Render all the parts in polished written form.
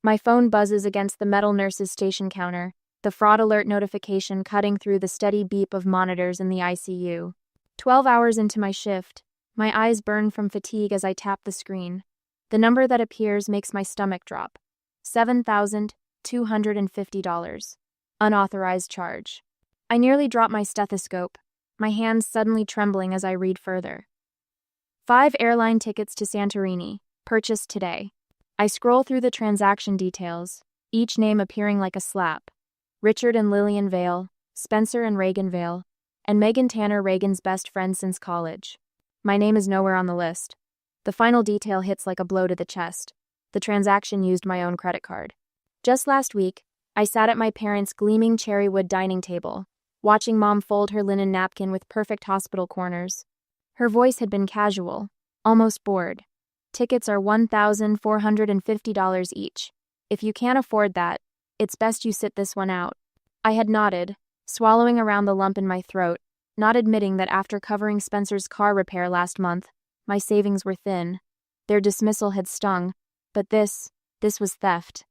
My phone buzzes against the metal nurse's station counter, the fraud alert notification cutting through the steady beep of monitors in the ICU. 12 hours into my shift, my eyes burn from fatigue as I tap the screen. The number that appears makes my stomach drop. $7,250. Unauthorized charge. I nearly drop my stethoscope, my hands suddenly trembling as I read further. 5 airline tickets to Santorini, purchased today. I scroll through the transaction details, each name appearing like a slap. Richard and Lillian Vale, Spencer and Reagan Vale, and Megan Tanner, Reagan's best friend since college. My name is nowhere on the list. The final detail hits like a blow to the chest. The transaction used my own credit card. Just last week, I sat at my parents' gleaming cherrywood dining table, watching Mom fold her linen napkin with perfect hospital corners. Her voice had been casual, almost bored. Tickets are $1,450 each. If you can't afford that, it's best you sit this one out. I had nodded, swallowing around the lump in my throat, not admitting that after covering Spencer's car repair last month, my savings were thin. Their dismissal had stung, but this was theft.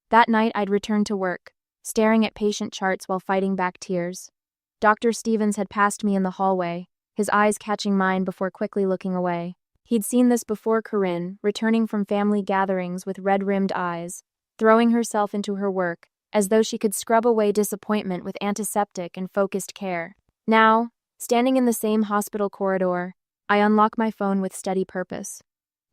That night I'd returned to work, staring at patient charts while fighting back tears. Dr. Stevens had passed me in the hallway, his eyes catching mine before quickly looking away. He'd seen this before Corinne, returning from family gatherings with red-rimmed eyes, throwing herself into her work, as though she could scrub away disappointment with antiseptic and focused care. Now, standing in the same hospital corridor, I unlock my phone with steady purpose.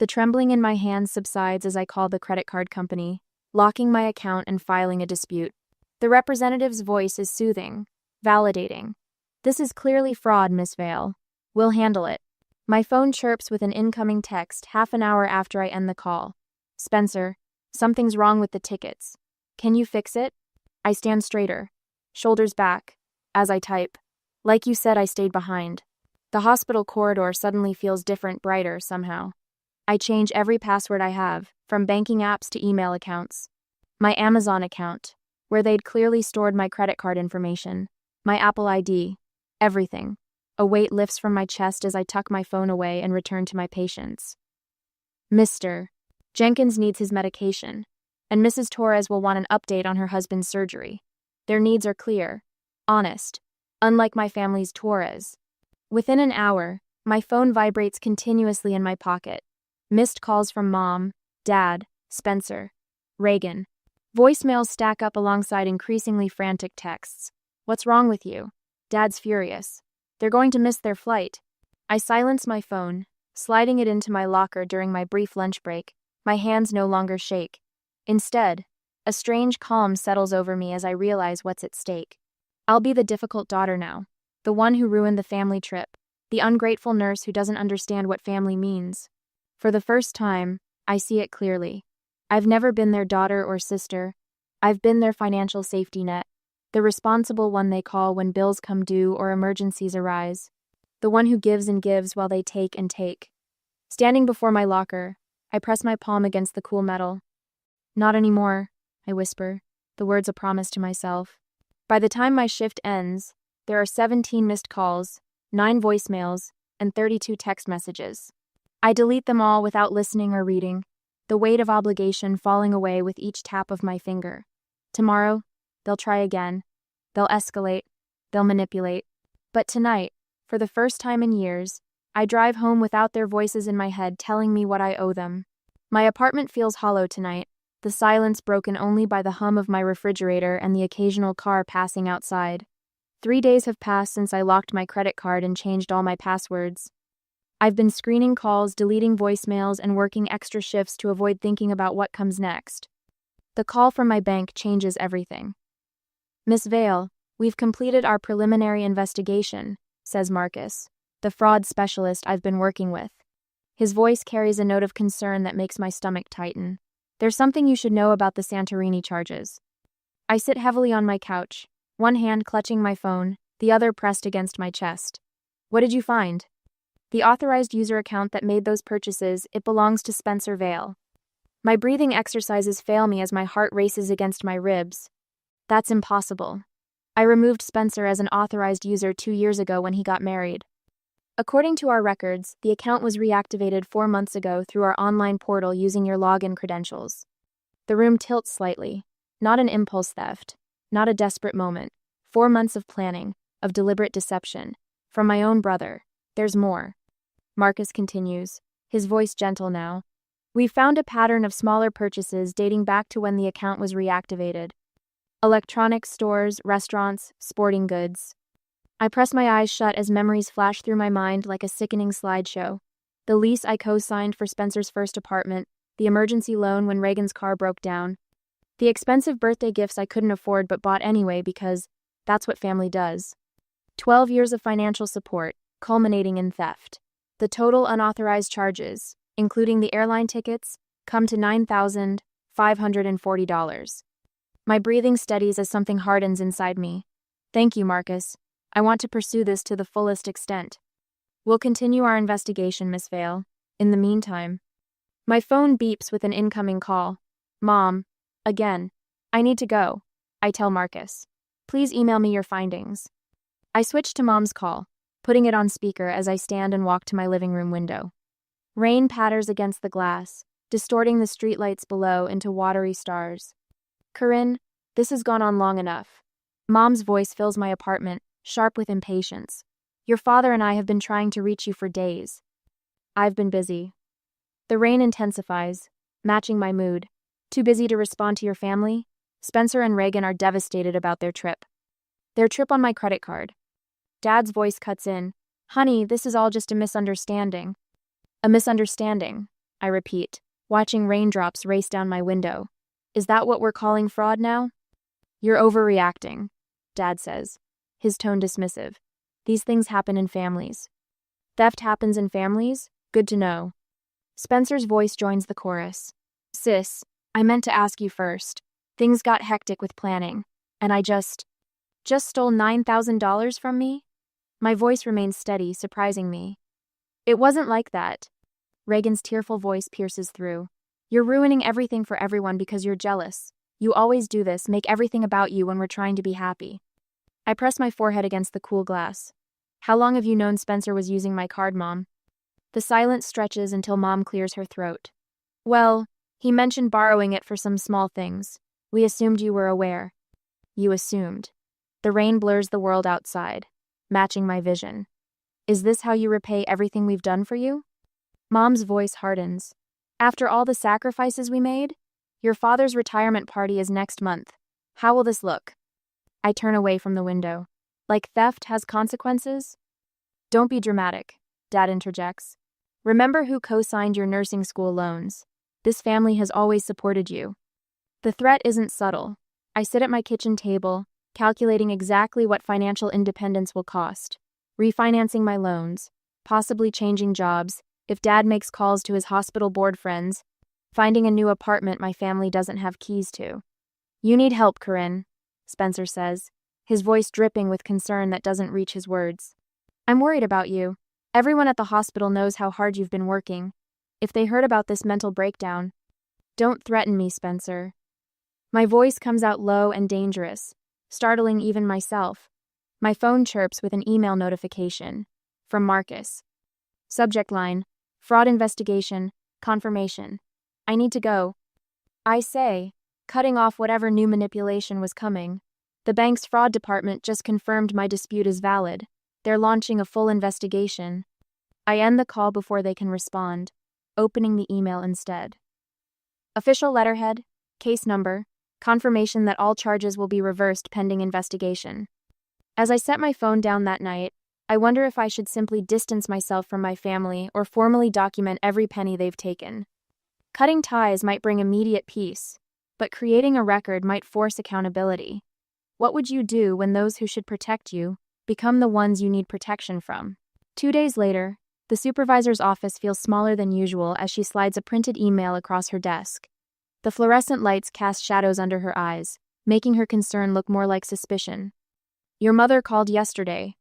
The trembling in my hands subsides as I call the credit card company, locking my account and filing a dispute. The representative's voice is soothing, validating. "This is clearly fraud, Miss Vale. We'll handle it." My phone chirps with an incoming text half an hour after I end the call. "Spencer, something's wrong with the tickets. Can you fix it?" I stand straighter, shoulders back, as I type. Like you said, I stayed behind. The hospital corridor suddenly feels different, brighter somehow. I change every password I have, from banking apps to email accounts. My Amazon account, where they'd clearly stored my credit card information. My Apple ID. Everything. A weight lifts from my chest as I tuck my phone away and return to my patients. Mr. Jenkins needs his medication, and Mrs. Torres will want an update on her husband's surgery. Their needs are clear, honest, unlike my family's Torres. Within an hour, my phone vibrates continuously in my pocket. Missed calls from Mom, Dad, Spencer, Reagan. Voicemails stack up alongside increasingly frantic texts. "What's wrong with you?" "Dad's furious. They're going to miss their flight." I silence my phone, sliding it into my locker during my brief lunch break. My hands no longer shake. Instead, a strange calm settles over me as I realize what's at stake. I'll be the difficult daughter now, the one who ruined the family trip, the ungrateful nurse who doesn't understand what family means. For the first time, I see it clearly. I've never been their daughter or sister. I've been their financial safety net, the responsible one they call when bills come due or emergencies arise, the one who gives and gives while they take and take. Standing before my locker, I press my palm against the cool metal. "Not anymore," I whisper, the words a promise to myself. By the time my shift ends, there are 17 missed calls, 9 voicemails, and 32 text messages. I delete them all without listening or reading, the weight of obligation falling away with each tap of my finger. Tomorrow, they'll try again. They'll escalate. They'll manipulate. But tonight, for the first time in years, I drive home without their voices in my head telling me what I owe them. My apartment feels hollow tonight, the silence broken only by the hum of my refrigerator and the occasional car passing outside. 3 days have passed since I locked my credit card and changed all my passwords. I've been screening calls, deleting voicemails, and working extra shifts to avoid thinking about what comes next. The call from my bank changes everything. "Miss Vale, we've completed our preliminary investigation," says Marcus, the fraud specialist I've been working with. His voice carries a note of concern that makes my stomach tighten. "There's something you should know about the Santorini charges." I sit heavily on my couch, one hand clutching my phone, the other pressed against my chest. "What did you find?" "The authorized user account that made those purchases, it belongs to Spencer Vale." My breathing exercises fail me as my heart races against my ribs. That's impossible. I removed Spencer as an authorized user 2 years ago when he got married. According to our records, the account was reactivated 4 months ago through our online portal using your login credentials. The room tilts slightly. Not an impulse theft. Not a desperate moment. 4 months of planning, of deliberate deception. From my own brother. There's more. Marcus continues, his voice gentle now. We found a pattern of smaller purchases dating back to when the account was reactivated. Electronics stores, restaurants, sporting goods. I press my eyes shut as memories flash through my mind like a sickening slideshow. The lease I co-signed for Spencer's first apartment, the emergency loan when Reagan's car broke down, the expensive birthday gifts I couldn't afford but bought anyway because that's what family does. 12 years of financial support, culminating in theft. The total unauthorized charges, including the airline tickets, come to $9,540. My breathing steadies as something hardens inside me. Thank you, Marcus. I want to pursue this to the fullest extent. We'll continue our investigation, Miss Vale. In the meantime. My phone beeps with an incoming call. Mom. Again. I need to go. I tell Marcus. Please email me your findings. I switch to Mom's call, putting it on speaker as I stand and walk to my living room window. Rain patters against the glass, distorting the streetlights below into watery stars. Corinne, this has gone on long enough. Mom's voice fills my apartment, sharp with impatience. Your father and I have been trying to reach you for days. I've been busy. The rain intensifies, matching my mood. Too busy to respond to your family? Spencer and Reagan are devastated about their trip. Their trip on my credit card. Dad's voice cuts in. Honey, this is all just a misunderstanding. A misunderstanding, I repeat, watching raindrops race down my window. Is that what we're calling fraud now? You're overreacting, Dad says, his tone dismissive. These things happen in families. Theft happens in families? Good to know. Spencer's voice joins the chorus. Sis, I meant to ask you first. Things got hectic with planning, and I just stole $9,000 from me? My voice remains steady, surprising me. It wasn't like that. Reagan's tearful voice pierces through. You're ruining everything for everyone because you're jealous. You always do this, make everything about you when we're trying to be happy. I press my forehead against the cool glass. How long have you known Spencer was using my card, Mom? The silence stretches until Mom clears her throat. Well, he mentioned borrowing it for some small things. We assumed you were aware. You assumed. The rain blurs the world outside, matching my vision. Is this how you repay everything we've done for you? Mom's voice hardens. After all the sacrifices we made? Your father's retirement party is next month. How will this look? I turn away from the window. Like theft has consequences? Don't be dramatic, Dad interjects. Remember who co-signed your nursing school loans. This family has always supported you. The threat isn't subtle. I sit at my kitchen table, calculating exactly what financial independence will cost. Refinancing my loans, possibly changing jobs, if Dad makes calls to his hospital board friends, finding a new apartment my family doesn't have keys to. You need help, Corinne, Spencer says, his voice dripping with concern that doesn't reach his words. I'm worried about you. Everyone at the hospital knows how hard you've been working. If they heard about this mental breakdown. Don't threaten me, Spencer. My voice comes out low and dangerous, startling even myself. My phone chirps with an email notification. From Marcus. Subject line, fraud investigation, confirmation. I need to go. I say, cutting off whatever new manipulation was coming. The bank's fraud department just confirmed my dispute is valid. They're launching a full investigation. I end the call before they can respond, opening the email instead. Official letterhead, case number, confirmation that all charges will be reversed pending investigation. As I set my phone down that night, I wonder if I should simply distance myself from my family or formally document every penny they've taken. Cutting ties might bring immediate peace, but creating a record might force accountability. What would you do when those who should protect you become the ones you need protection from? 2 days later, the supervisor's office feels smaller than usual as she slides a printed email across her desk. The fluorescent lights cast shadows under her eyes, making her concern look more like suspicion. Your mother called yesterday.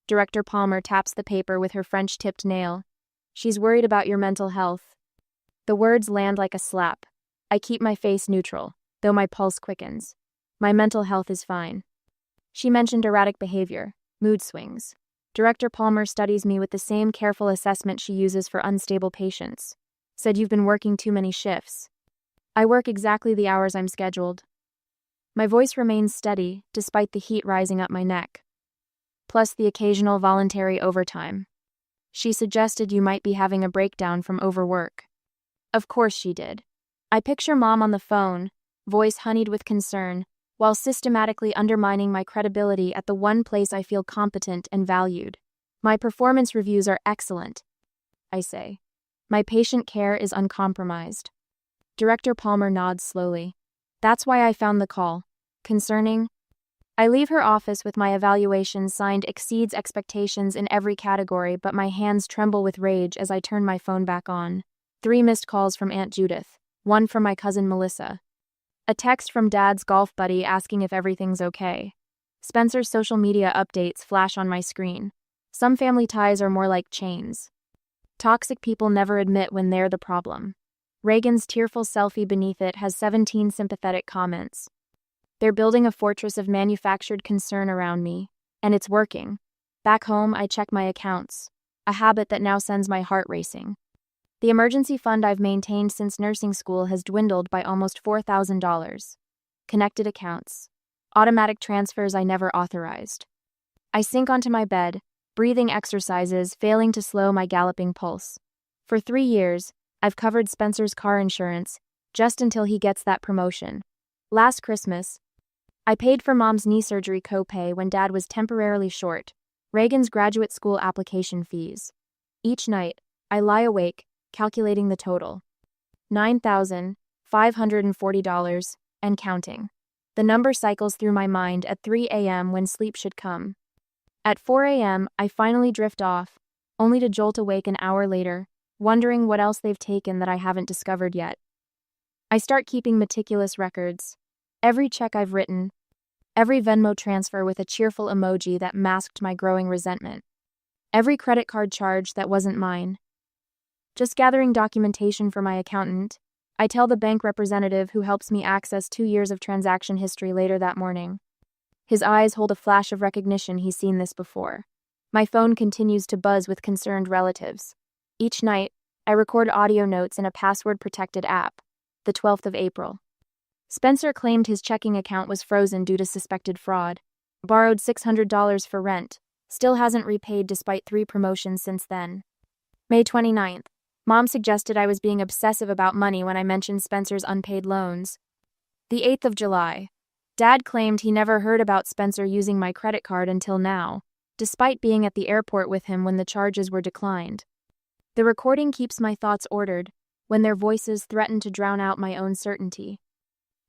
Director Palmer taps the paper with her French-tipped nail. She's worried about your mental health. The words land like a slap. I keep my face neutral, though my pulse quickens. My mental health is fine. She mentioned erratic behavior, mood swings. Director Palmer studies me with the same careful assessment she uses for unstable patients. Said you've been working too many shifts. I work exactly the hours I'm scheduled. My voice remains steady, despite the heat rising up my neck. Plus the occasional voluntary overtime. She suggested you might be having a breakdown from overwork. Of course she did. I picture Mom on the phone, voice honeyed with concern, while systematically undermining my credibility at the one place I feel competent and valued. My performance reviews are excellent, I say. My patient care is uncompromised. Director Palmer nods slowly. That's why I found the call. Concerning? I leave her office with my evaluation signed exceeds expectations in every category, but my hands tremble with rage as I turn my phone back on. 3 missed calls from Aunt Judith, 1 from my cousin Melissa. A text from Dad's golf buddy asking if everything's okay. Spencer's social media updates flash on my screen. Some family ties are more like chains. Toxic people never admit when they're the problem. Reagan's tearful selfie beneath it has 17 sympathetic comments. They're building a fortress of manufactured concern around me, and it's working. Back home, I check my accounts, a habit that now sends my heart racing. The emergency fund I've maintained since nursing school has dwindled by almost $4,000. Connected accounts. Automatic transfers I never authorized. I sink onto my bed, breathing exercises failing to slow my galloping pulse. For 3 years, I've covered Spencer's car insurance, just until he gets that promotion. Last Christmas, I paid for Mom's knee surgery copay when Dad was temporarily short, Reagan's graduate school application fees. Each night, I lie awake, calculating the total. $9,540, and counting. The number cycles through my mind at 3 a.m. when sleep should come. At 4 a.m., I finally drift off, only to jolt awake an hour later, wondering what else they've taken that I haven't discovered yet. I start keeping meticulous records. Every check I've written, every Venmo transfer with a cheerful emoji that masked my growing resentment, every credit card charge that wasn't mine. Just gathering documentation for my accountant, I tell the bank representative who helps me access 2 years of transaction history later that morning. His eyes hold a flash of recognition he's seen this before. My phone continues to buzz with concerned relatives. Each night, I record audio notes in a password-protected app. The 12th of April. Spencer claimed his checking account was frozen due to suspected fraud. Borrowed $600 for rent. Still hasn't repaid despite 3 promotions since then. May 29th. Mom suggested I was being obsessive about money when I mentioned Spencer's unpaid loans. The 8th of July. Dad claimed he never heard about Spencer using my credit card until now, despite being at the airport with him when the charges were declined. The recording keeps my thoughts ordered, when their voices threaten to drown out my own certainty.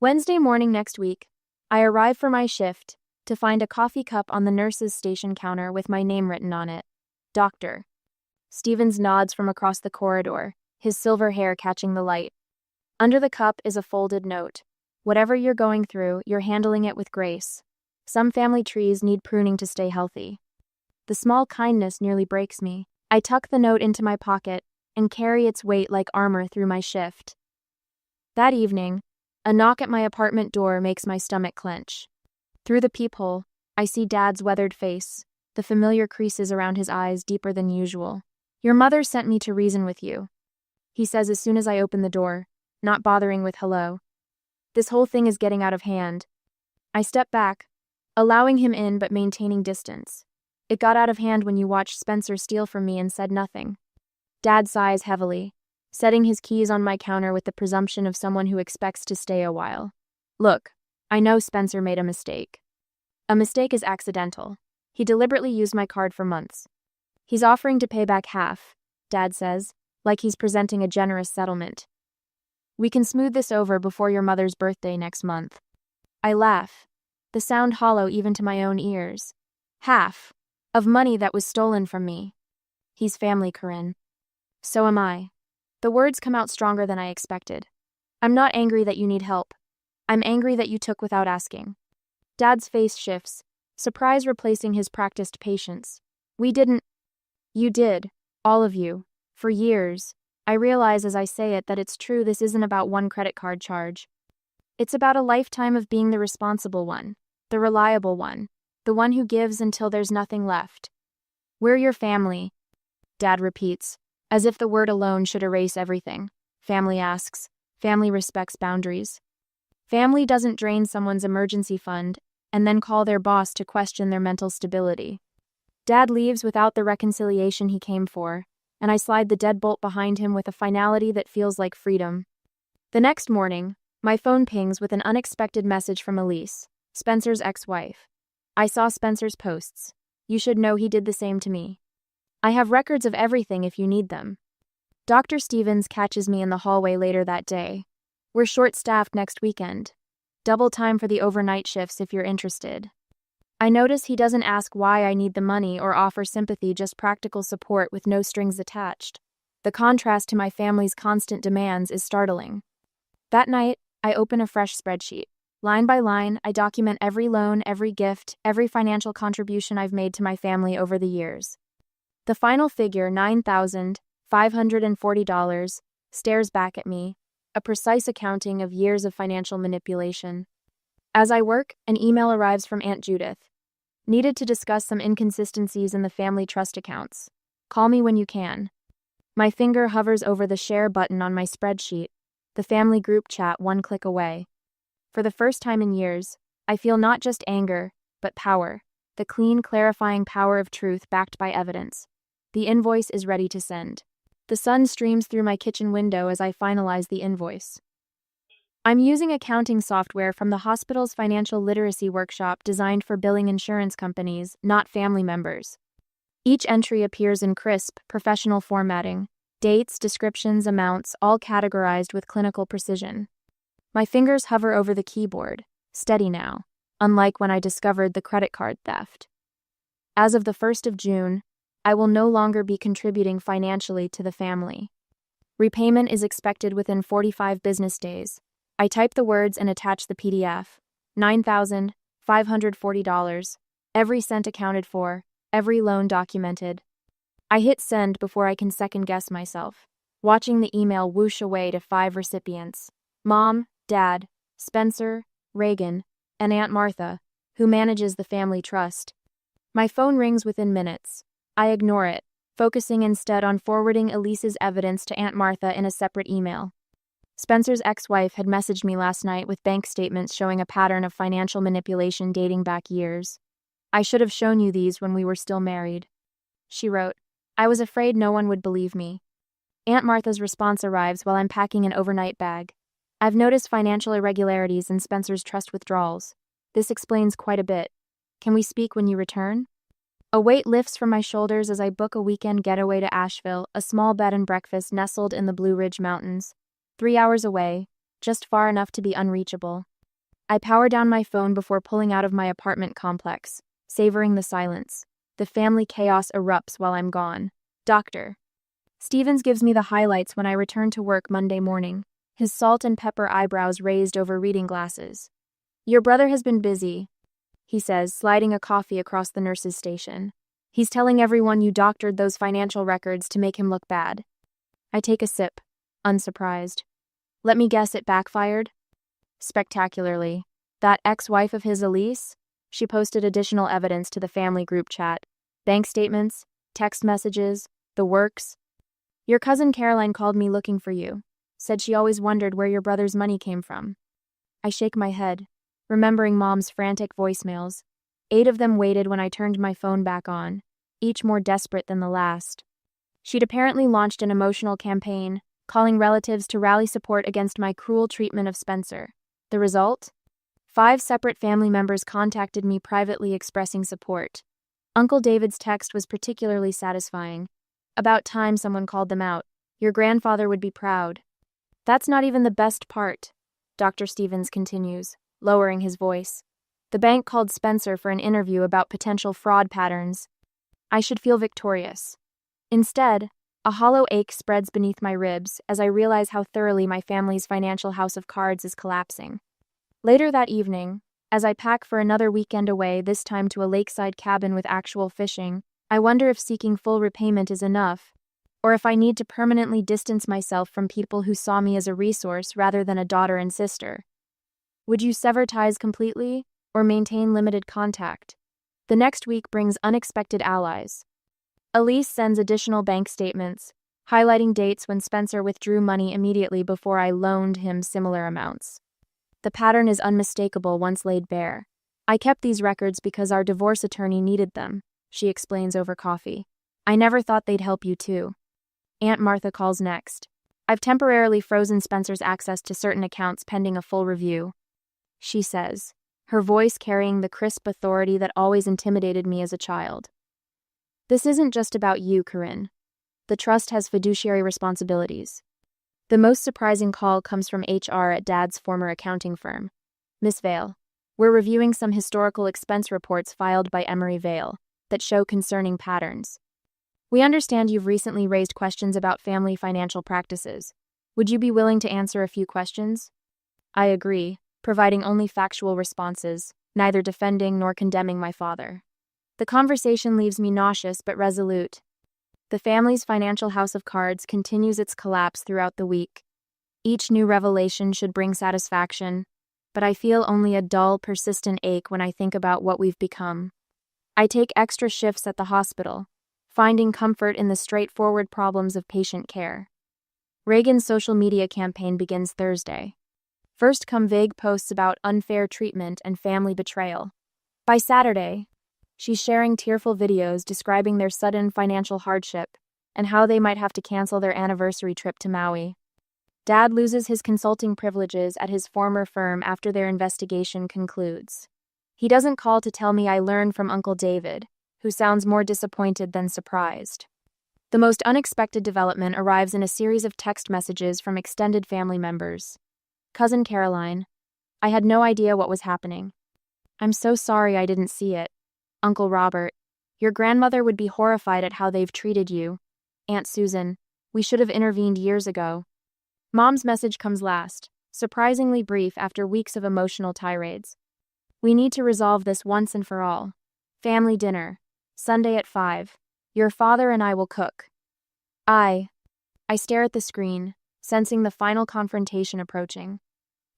Wednesday morning next week, I arrive for my shift to find a coffee cup on the nurse's station counter with my name written on it. Doctor. Stevens nods from across the corridor, his silver hair catching the light. Under the cup is a folded note. Whatever you're going through, you're handling it with grace. Some family trees need pruning to stay healthy. The small kindness nearly breaks me. I tuck the note into my pocket and carry its weight like armor through my shift. That evening, a knock at my apartment door makes my stomach clench. Through the peephole, I see Dad's weathered face, the familiar creases around his eyes deeper than usual. Your mother sent me to reason with you, he says as soon as I open the door, not bothering with hello. This whole thing is getting out of hand. I step back, allowing him in but maintaining distance. It got out of hand when you watched Spencer steal from me and said nothing. Dad sighs heavily, setting his keys on my counter with the presumption of someone who expects to stay a while. Look, I know Spencer made a mistake. A mistake is accidental. He deliberately used my card for months. He's offering to pay back half, Dad says, like he's presenting a generous settlement. We can smooth this over before your mother's birthday next month. I laugh, the sound hollow even to my own ears. Half of money that was stolen from me. He's family, Corinne. So am I. The words come out stronger than I expected. I'm not angry that you need help. I'm angry that you took without asking. Dad's face shifts, surprise replacing his practiced patience. We didn't. You did, all of you, for years. I realize as I say it that it's true this isn't about one credit card charge. It's about a lifetime of being the responsible one, the reliable one, the one who gives until there's nothing left. We're your family, Dad repeats, as if the word alone should erase everything. Family asks, Family respects boundaries. Family doesn't drain someone's emergency fund and then call their boss to question their mental stability. Dad leaves without the reconciliation he came for, and I slide the deadbolt behind him with a finality that feels like freedom. The next morning, my phone pings with an unexpected message from Elise, Spencer's ex-wife. I saw Spencer's posts. You should know he did the same to me. I have records of everything if you need them. Dr. Stevens catches me in the hallway later that day. We're short-staffed next weekend. Double time for the overnight shifts if you're interested. I notice he doesn't ask why I need the money or offer sympathy, just practical support with no strings attached. The contrast to my family's constant demands is startling. That night, I open a fresh spreadsheet. Line by line, I document every loan, every gift, every financial contribution I've made to my family over the years. The final figure, $9,540, stares back at me, a precise accounting of years of financial manipulation. As I work, an email arrives from Aunt Judith. Needed to discuss some inconsistencies in the family trust accounts. Call me when you can. My finger hovers over the share button on my spreadsheet, the family group chat one click away. For the first time in years, I feel not just anger, but power, the clean, clarifying power of truth backed by evidence. The invoice is ready to send. The sun streams through my kitchen window as I finalize the invoice. I'm using accounting software from the hospital's financial literacy workshop designed for billing insurance companies, not family members. Each entry appears in crisp, professional formatting. Dates, descriptions, amounts, all categorized with clinical precision. My fingers hover over the keyboard, steady now, unlike when I discovered the credit card theft. As of the 1st of June, I will no longer be contributing financially to the family. Repayment is expected within 45 business days. I type the words and attach the PDF. $9,540, every cent accounted for, every loan documented. I hit send before I can second-guess myself, watching the email whoosh away to 5 recipients: Mom, Dad, Spencer, Reagan, and Aunt Martha, who manages the family trust. My phone rings within minutes. I ignore it, focusing instead on forwarding Elise's evidence to Aunt Martha in a separate email. Spencer's ex-wife had messaged me last night with bank statements showing a pattern of financial manipulation dating back years. I should have shown you these when we were still married. She wrote, I was afraid no one would believe me. Aunt Martha's response arrives while I'm packing an overnight bag. I've noticed financial irregularities in Spencer's trust withdrawals. This explains quite a bit. Can we speak when you return? A weight lifts from my shoulders as I book a weekend getaway to Asheville, a small bed and breakfast nestled in the Blue Ridge Mountains. 3 hours away, just far enough to be unreachable. I power down my phone before pulling out of my apartment complex, savoring the silence. The family chaos erupts while I'm gone. Dr. Stevens gives me the highlights when I return to work Monday morning, his salt and pepper eyebrows raised over reading glasses. Your brother has been busy, he says, sliding a coffee across the nurse's station. He's telling everyone you doctored those financial records to make him look bad. I take a sip, unsurprised. Let me guess, it backfired? Spectacularly. That ex-wife of his, Elise? She posted additional evidence to the family group chat. Bank statements, text messages, the works. Your cousin Caroline called me looking for you. Said she always wondered where your brother's money came from. I shake my head, remembering Mom's frantic voicemails. 8 of them waited when I turned my phone back on, each more desperate than the last. She'd apparently launched an emotional campaign, calling relatives to rally support against my cruel treatment of Spencer. The result? 5 separate family members contacted me privately expressing support. Uncle David's text was particularly satisfying. About time someone called them out. Your grandfather would be proud. That's not even the best part, Dr. Stevens continues, lowering his voice. The bank called Spencer for an interview about potential fraud patterns. I should feel victorious. Instead, a hollow ache spreads beneath my ribs as I realize how thoroughly my family's financial house of cards is collapsing. Later that evening, as I pack for another weekend away, this time to a lakeside cabin with actual fishing, I wonder if seeking full repayment is enough, or if I need to permanently distance myself from people who saw me as a resource rather than a daughter and sister. Would you sever ties completely, or maintain limited contact? The next week brings unexpected allies. Elise sends additional bank statements, highlighting dates when Spencer withdrew money immediately before I loaned him similar amounts. The pattern is unmistakable once laid bare. I kept these records because our divorce attorney needed them, she explains over coffee. I never thought they'd help you too. Aunt Martha calls next. I've temporarily frozen Spencer's access to certain accounts pending a full review, she says, her voice carrying the crisp authority that always intimidated me as a child. This isn't just about you, Corinne. The trust has fiduciary responsibilities. The most surprising call comes from HR at Dad's former accounting firm. Miss Vale, we're reviewing some historical expense reports filed by Emery Vale that show concerning patterns. We understand you've recently raised questions about family financial practices. Would you be willing to answer a few questions? I agree, providing only factual responses, neither defending nor condemning my father. The conversation leaves me nauseous but resolute. The family's financial house of cards continues its collapse throughout the week. Each new revelation should bring satisfaction, but I feel only a dull, persistent ache when I think about what we've become. I take extra shifts at the hospital, finding comfort in the straightforward problems of patient care. Reagan's social media campaign begins Thursday. First come vague posts about unfair treatment and family betrayal. By Saturday, she's sharing tearful videos describing their sudden financial hardship and how they might have to cancel their anniversary trip to Maui. Dad loses his consulting privileges at his former firm after their investigation concludes. He doesn't call to tell me I learned from Uncle David, who sounds more disappointed than surprised. The most unexpected development arrives in a series of text messages from extended family members. Cousin Caroline, I had no idea what was happening. I'm so sorry I didn't see it. Uncle Robert, your grandmother would be horrified at how they've treated you. Aunt Susan, we should have intervened years ago. Mom's message comes last, surprisingly brief after weeks of emotional tirades. We need to resolve this once and for all. Family dinner, Sunday at 5. Your father and I will cook. I stare at the screen, sensing the final confrontation approaching.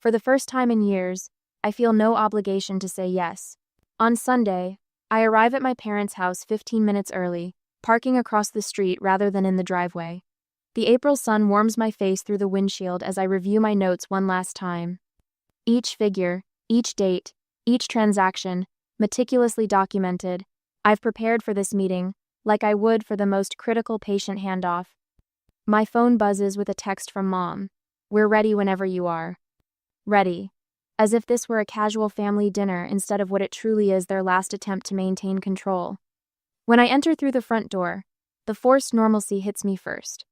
For the first time in years, I feel no obligation to say yes. On Sunday, I arrive at my parents' house 15 minutes early, parking across the street rather than in the driveway. The April sun warms my face through the windshield as I review my notes one last time. Each figure, each date, each transaction, meticulously documented. I've prepared for this meeting, like I would for the most critical patient handoff. My phone buzzes with a text from Mom. We're ready whenever you are. Ready. As if this were a casual family dinner instead of what it truly is, their last attempt to maintain control. When I enter through the front door, the forced normalcy hits me first.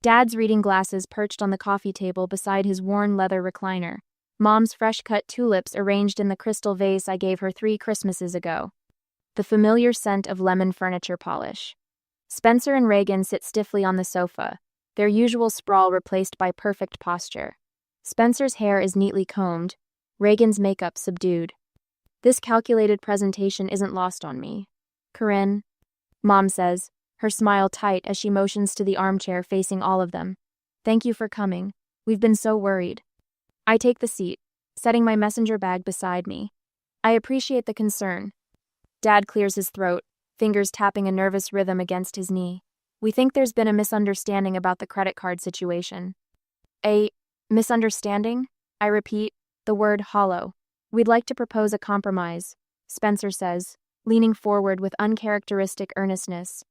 Dad's reading glasses perched on the coffee table beside his worn leather recliner. Mom's fresh-cut tulips arranged in the crystal vase I gave her 3 Christmases ago. The familiar scent of lemon furniture polish. Spencer and Reagan sit stiffly on the sofa, their usual sprawl replaced by perfect posture. Spencer's hair is neatly combed, Reagan's makeup subdued. This calculated presentation isn't lost on me. Corinne, Mom says, her smile tight as she motions to the armchair facing all of them. Thank you for coming. We've been so worried. I take the seat, setting my messenger bag beside me. I appreciate the concern. Dad clears his throat, fingers tapping a nervous rhythm against his knee. We think there's been a misunderstanding about the credit card situation. A misunderstanding? I repeat, the word hollow. We'd like to propose a compromise, Spencer says, leaning forward with uncharacteristic earnestness.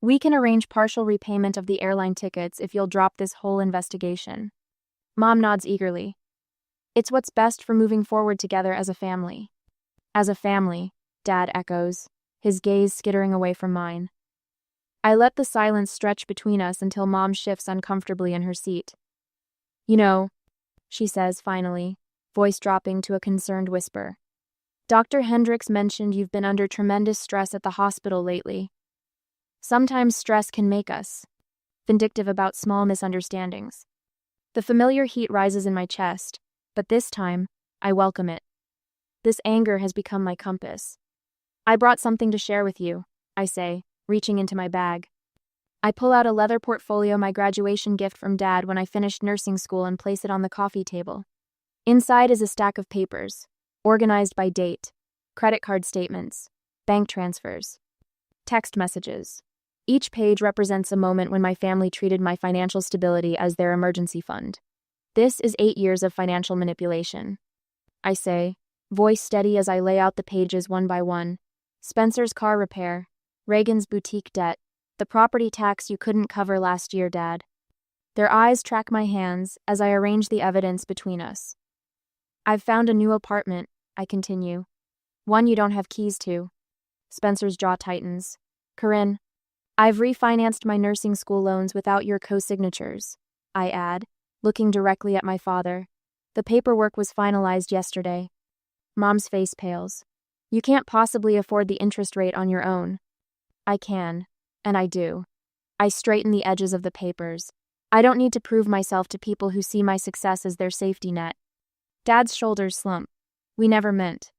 We can arrange partial repayment of the airline tickets if you'll drop this whole investigation. Mom nods eagerly. It's what's best for moving forward together as a family. As a family, Dad echoes, his gaze skittering away from mine. I let the silence stretch between us until Mom shifts uncomfortably in her seat. You know, she says finally, voice dropping to a concerned whisper. Dr. Hendricks mentioned you've been under tremendous stress at the hospital lately. Sometimes stress can make us vindictive about small misunderstandings. The familiar heat rises in my chest, but this time, I welcome it. This anger has become my compass. I brought something to share with you, I say, reaching into my bag. I pull out a leather portfolio, my graduation gift from Dad when I finished nursing school, and place it on the coffee table. Inside is a stack of papers, organized by date, credit card statements, bank transfers, text messages. Each page represents a moment when my family treated my financial stability as their emergency fund. This is 8 years of financial manipulation, I say, voice steady as I lay out the pages one by one. Spencer's car repair, Reagan's boutique debt, the property tax you couldn't cover last year, Dad. Their eyes track my hands as I arrange the evidence between us. I've found a new apartment, I continue. One you don't have keys to. Spencer's jaw tightens. Corinne, I've refinanced my nursing school loans without your co-signatures, I add, looking directly at my father. The paperwork was finalized yesterday. Mom's face pales. You can't possibly afford the interest rate on your own. I can, and I do. I straighten the edges of the papers. I don't need to prove myself to people who see my success as their safety net. Dad's shoulders slump. We never meant.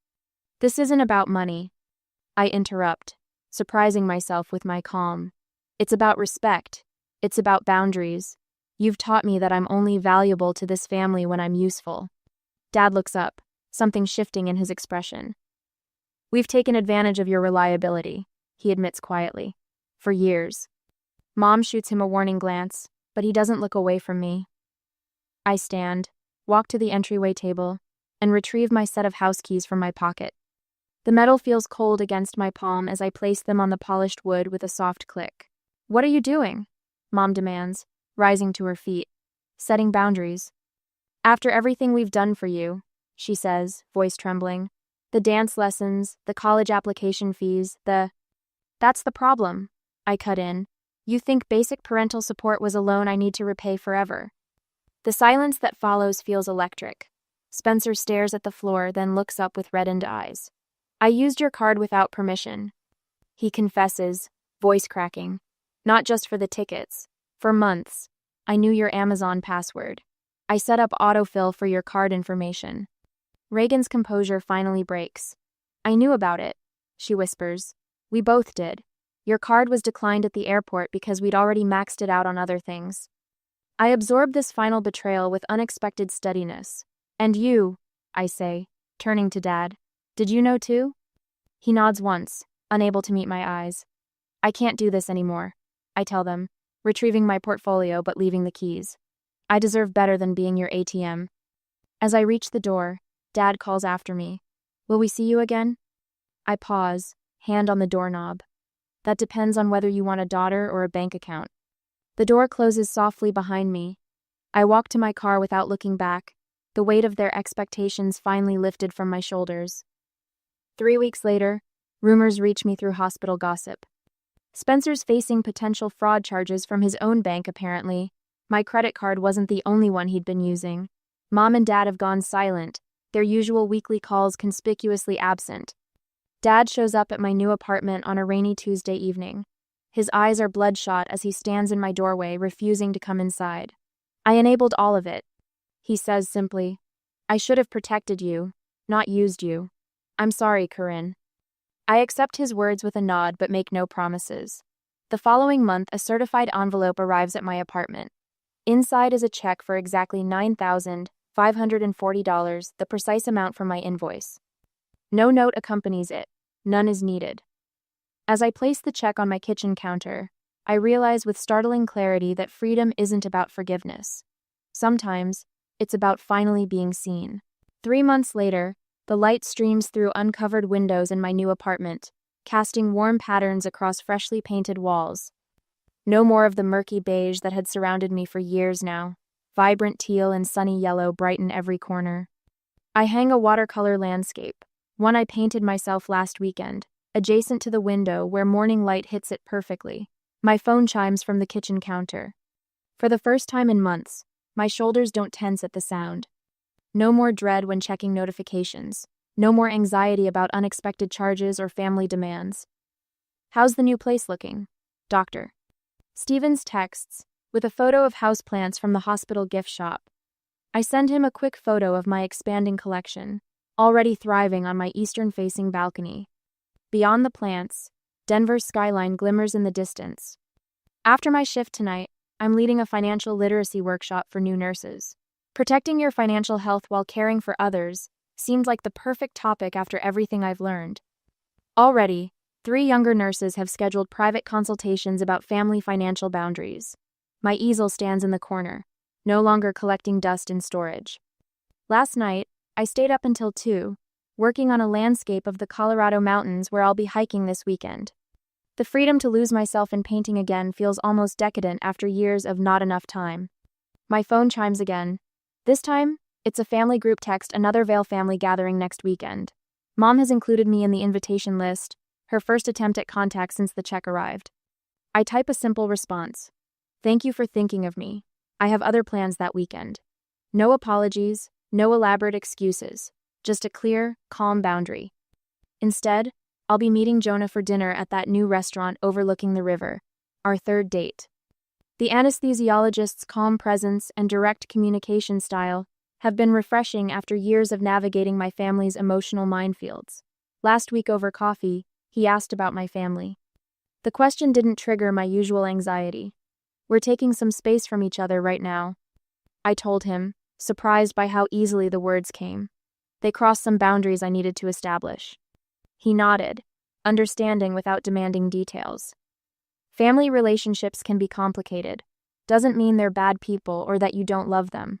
This isn't about money. I interrupt, surprising myself with my calm. It's about respect. It's about boundaries. You've taught me that I'm only valuable to this family when I'm useful. Dad looks up, something shifting in his expression. We've taken advantage of your reliability, he admits quietly. For years. Mom shoots him a warning glance, but he doesn't look away from me. I stand, walk to the entryway table, and retrieve my set of house keys from my pocket. The metal feels cold against my palm as I place them on the polished wood with a soft click. What are you doing? Mom demands, rising to her feet. Setting boundaries. After everything we've done for you, she says, voice trembling. The dance lessons, the college application fees, That's the problem, I cut in. You think basic parental support was a loan I need to repay forever. The silence that follows feels electric. Spencer stares at the floor, then looks up with reddened eyes. I used your card without permission. He confesses, voice cracking. Not just for the tickets. For months. I knew your Amazon password. I set up autofill for your card information. Reagan's composure finally breaks. I knew about it, she whispers. We both did. Your card was declined at the airport because we'd already maxed it out on other things. I absorbed this final betrayal with unexpected steadiness. And you, I say, turning to Dad. Did you know too? He nods once, unable to meet my eyes. I can't do this anymore, I tell them, retrieving my portfolio but leaving the keys. I deserve better than being your ATM. As I reach the door, Dad calls after me. Will we see you again? I pause, hand on the doorknob. That depends on whether you want a daughter or a bank account. The door closes softly behind me. I walk to my car without looking back, the weight of their expectations finally lifted from my shoulders. 3 weeks later, rumors reach me through hospital gossip. Spencer's facing potential fraud charges from his own bank, apparently. My credit card wasn't the only one he'd been using. Mom and Dad have gone silent, their usual weekly calls conspicuously absent. Dad shows up at my new apartment on a rainy Tuesday evening. His eyes are bloodshot as he stands in my doorway, refusing to come inside. I enabled all of it. He says simply, I should have protected you, not used you. I'm sorry, Corinne. I accept his words with a nod but make no promises. The following month, a certified envelope arrives at my apartment. Inside is a check for exactly $9,540, the precise amount from my invoice. No note accompanies it. None is needed. As I place the check on my kitchen counter, I realize with startling clarity that freedom isn't about forgiveness. Sometimes, it's about finally being seen. 3 months later, the light streams through uncovered windows in my new apartment, casting warm patterns across freshly painted walls. No more of the murky beige that had surrounded me for years now. Vibrant teal and sunny yellow brighten every corner. I hang a watercolor landscape, one I painted myself last weekend, adjacent to the window where morning light hits it perfectly. My phone chimes from the kitchen counter. For the first time in months, my shoulders don't tense at the sound. No more dread when checking notifications. No more anxiety about unexpected charges or family demands. How's the new place looking? Doctor. Stevens texts, with a photo of houseplants from the hospital gift shop. I send him a quick photo of my expanding collection, already thriving on my eastern-facing balcony. Beyond the plants, Denver's skyline glimmers in the distance. After my shift tonight, I'm leading a financial literacy workshop for new nurses. Protecting your financial health while caring for others seemed like the perfect topic after everything I've learned. Already, 3 younger nurses have scheduled private consultations about family financial boundaries. My easel stands in the corner, no longer collecting dust in storage. Last night, I stayed up until 2, working on a landscape of the Colorado mountains where I'll be hiking this weekend. The freedom to lose myself in painting again feels almost decadent after years of not enough time. My phone chimes again. This time, it's a family group text, another Vale family gathering next weekend. Mom has included me in the invitation list, her first attempt at contact since the check arrived. I type a simple response. Thank you for thinking of me. I have other plans that weekend. No apologies, no elaborate excuses, just a clear, calm boundary. Instead, I'll be meeting Jonah for dinner at that new restaurant overlooking the river, our third date. The anesthesiologist's calm presence and direct communication style have been refreshing after years of navigating my family's emotional minefields. Last week over coffee, he asked about my family. The question didn't trigger my usual anxiety. We're taking some space from each other right now. I told him, surprised by how easily the words came. They crossed some boundaries I needed to establish. He nodded, understanding without demanding details. Family relationships can be complicated. Doesn't mean they're bad people or that you don't love them.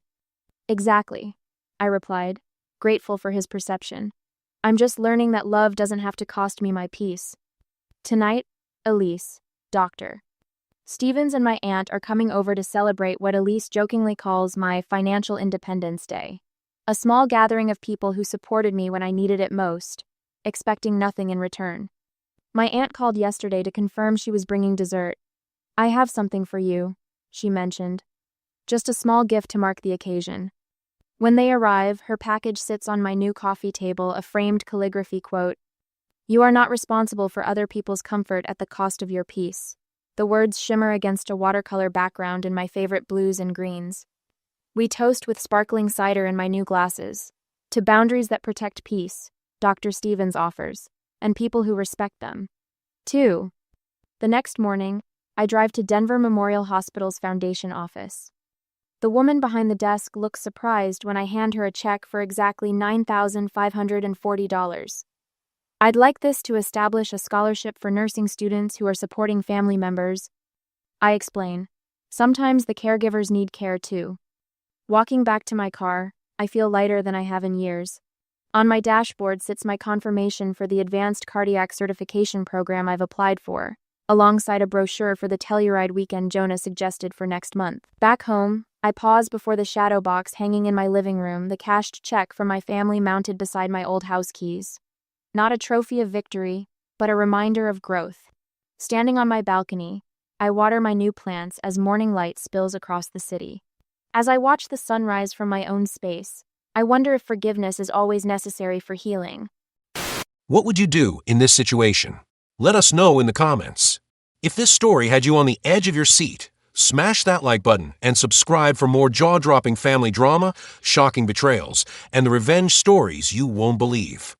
Exactly, I replied, grateful for his perception. I'm just learning that love doesn't have to cost me my peace. Tonight, Elise, Dr. Stevens and my aunt are coming over to celebrate what Elise jokingly calls my financial independence day. A small gathering of people who supported me when I needed it most, expecting nothing in return. My aunt called yesterday to confirm she was bringing dessert. I have something for you, she mentioned. Just a small gift to mark the occasion. When they arrive, her package sits on my new coffee table, a framed calligraphy quote. You are not responsible for other people's comfort at the cost of your peace. The words shimmer against a watercolor background in my favorite blues and greens. We toast with sparkling cider in my new glasses. To boundaries that protect peace, Dr. Stevens offers, and people who respect them. 2. The next morning, I drive to Denver Memorial Hospital's foundation office. The woman behind the desk looks surprised when I hand her a check for exactly $9,540. I'd like this to establish a scholarship for nursing students who are supporting family members. I explain. Sometimes the caregivers need care too. Walking back to my car, I feel lighter than I have in years. On my dashboard sits my confirmation for the Advanced Cardiac Certification program I've applied for, alongside a brochure for the Telluride weekend Jonah suggested for next month. Back home, I pause before the shadow box hanging in my living room, the cashed check from my family mounted beside my old house keys. Not a trophy of victory, but a reminder of growth. Standing on my balcony, I water my new plants as morning light spills across the city. As I watch the sunrise from my own space, I wonder if forgiveness is always necessary for healing. What would you do in this situation? Let us know in the comments. If this story had you on the edge of your seat, smash that like button and subscribe for more jaw-dropping family drama, shocking betrayals, and the revenge stories you won't believe.